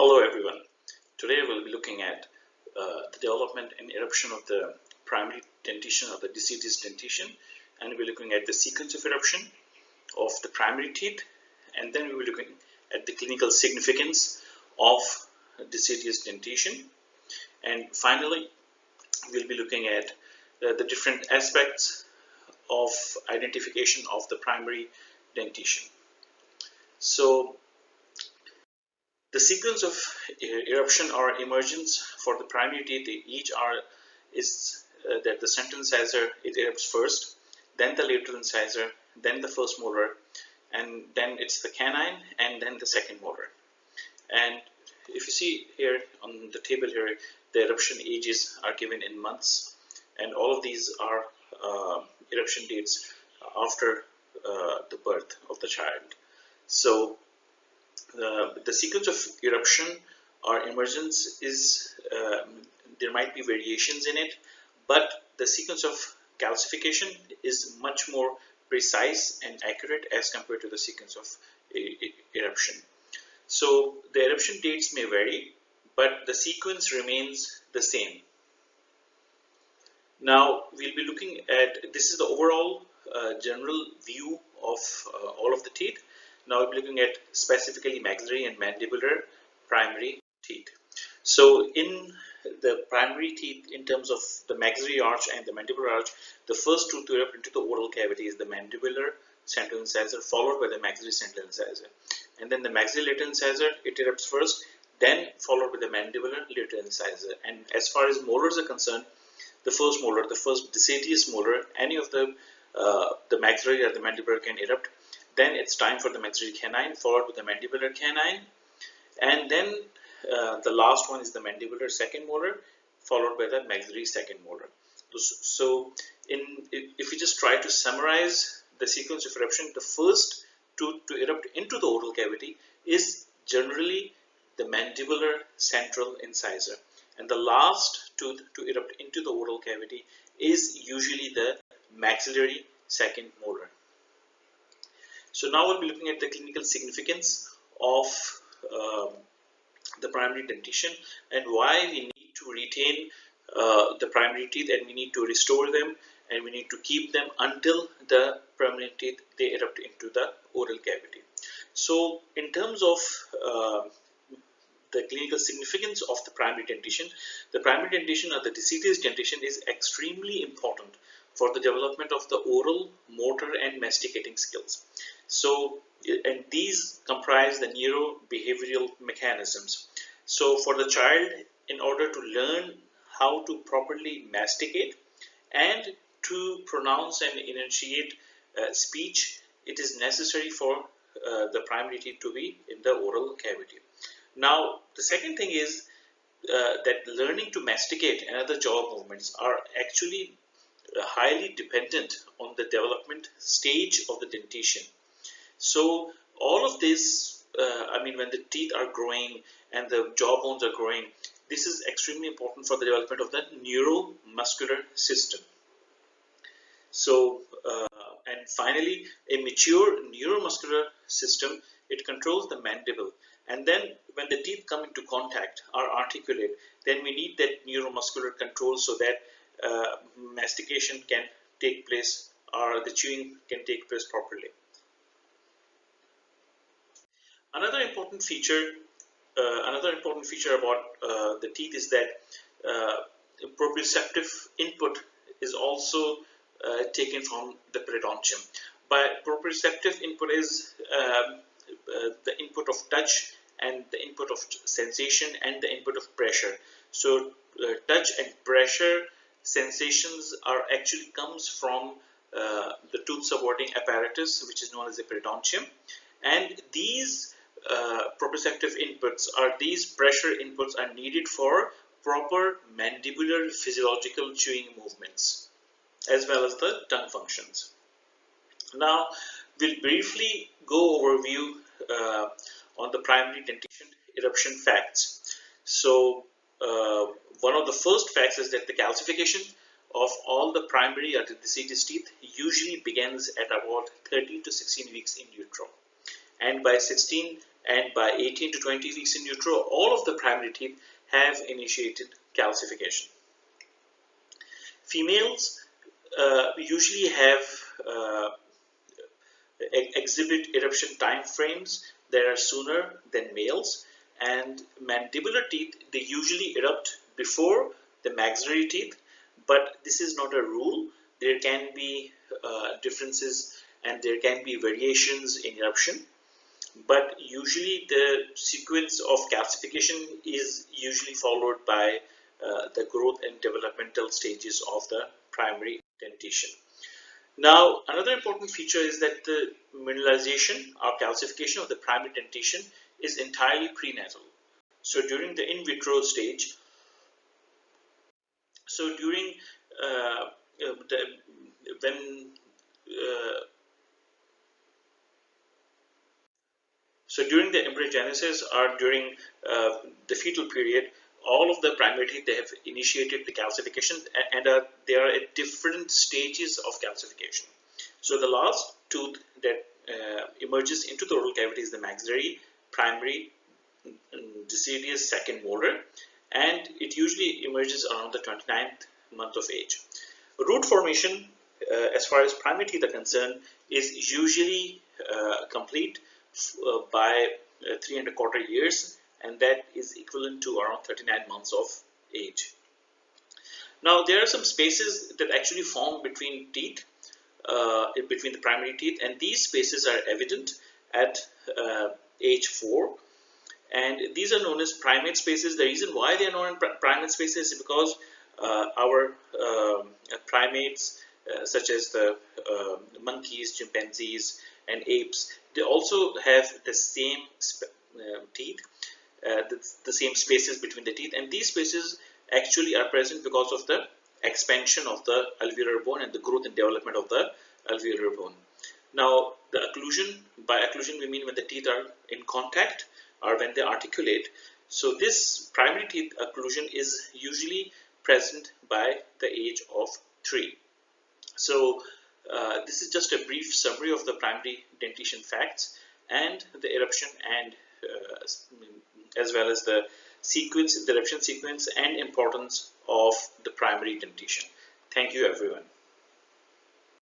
Hello everyone. Today we'll be looking at the development and eruption of the primary dentition or the deciduous dentition, and we'll be looking at the sequence of eruption of the primary teeth, and then we will be looking at the clinical significance of deciduous dentition, and finally we'll be looking at the different aspects of identification of the primary dentition. So the sequence of eruption or emergence for the primary teeth, is that the central incisor, it erupts first, then the lateral incisor, then the first molar, and then it's the canine, and then the second molar. And if you see here on the table here, the eruption ages are given in months, and all of these are eruption dates after the birth of the child. So the sequence of eruption or emergence is, there might be variations in it, but the sequence of calcification is much more precise and accurate as compared to the sequence of eruption. So the eruption dates may vary, but the sequence remains the same. Now we'll be looking at, this is the overall general view of all of the teeth. Now we'll be looking at specifically maxillary and mandibular primary teeth. So in the primary teeth, in terms of the maxillary arch and the mandibular arch, the first two to erupt into the oral cavity is the mandibular central incisor, followed by the maxillary central incisor. And then the maxillary lateral incisor, it erupts first, then followed by the mandibular lateral incisor. And as far as molars are concerned, the first molar, the first deciduous molar, any of the maxillary or the mandibular can erupt. Then it's time for the maxillary canine, followed with the mandibular canine, and then the last one is the mandibular second molar, followed by the maxillary second molar. So if we just try to summarize the sequence of eruption, the first tooth to erupt into the oral cavity is generally the mandibular central incisor, and the last tooth to erupt into the oral cavity is usually the maxillary second molar. So now we'll be looking at the clinical significance of the primary dentition and why we need to retain the primary teeth, and we need to restore them, and we need to keep them until the permanent teeth they erupt into the oral cavity. So in terms of the clinical significance of the primary dentition or the deciduous dentition is extremely important for the development of the oral, motor, and masticating skills. So, and these comprise the neurobehavioral mechanisms. So for the child, in order to learn how to properly masticate and to pronounce and enunciate speech, it is necessary for the primary teeth to be in the oral cavity. Now, the second thing is that learning to masticate and other jaw movements are actually highly dependent on the development stage of the dentition. So all of this, when the teeth are growing and the jaw bones are growing, this is extremely important for the development of the neuromuscular system. So, and finally, a mature neuromuscular system, it controls the mandible. And then when the teeth come into contact or articulate, then we need that neuromuscular control so that mastication can take place or the chewing can take place properly. Another important feature about the teeth is that proprioceptive input is also taken from the periodontium. By proprioceptive input is the input of touch and the input of sensation and the input of pressure. So touch and pressure sensations are actually comes from the tooth supporting apparatus, which is known as the periodontium, and these proprioceptive inputs, or these pressure inputs, are needed for proper mandibular physiological chewing movements as well as the tongue functions. Now we'll briefly go overview on the primary dentition eruption facts. So one of the first facts is that the calcification of all the primary or the deciduous teeth usually begins at about 13 to 16 weeks in utero, and by 16 and by 18 to 20 weeks in utero, all of the primary teeth have initiated calcification. Females usually have exhibit eruption time frames that are sooner than males, and mandibular teeth, they usually erupt before the maxillary teeth, but this is not a rule. There can be differences and there can be variations in eruption, but usually the sequence of calcification is usually followed by the growth and developmental stages of the primary dentition. Now, another important feature is that the mineralization or calcification of the primary dentition is entirely prenatal. So during the in vitro stage, so during the when so during the embryogenesis or during the fetal period, all of the primary teeth, they have initiated the calcification, and they are at different stages of calcification. So the last tooth that emerges into the oral cavity is the maxillary primary deciduous second molar, and it usually emerges around the 29th month of age. Root formation, as far as primary teeth are concerned, is usually complete by 3¼ years, and that is equivalent to around 39 months of age. Now, there are some spaces that actually form between teeth, between the primary teeth, and these spaces are evident at age 4. And these are known as primate spaces. The reason why they are known as primate spaces is because our primates, such as the monkeys, chimpanzees, and apes, they also have the same teeth, the same spaces between the teeth, and these spaces actually are present because of the expansion of the alveolar bone and the growth and development of the alveolar bone. Now, the occlusion, by occlusion we mean when the teeth are in contact or when they articulate. So this primary teeth occlusion is usually present by the age of 3. So this is just a brief summary of the primary dentition facts and the eruption, and as well as the sequence, the eruption sequence and importance of the primary dentition. Thank you, everyone.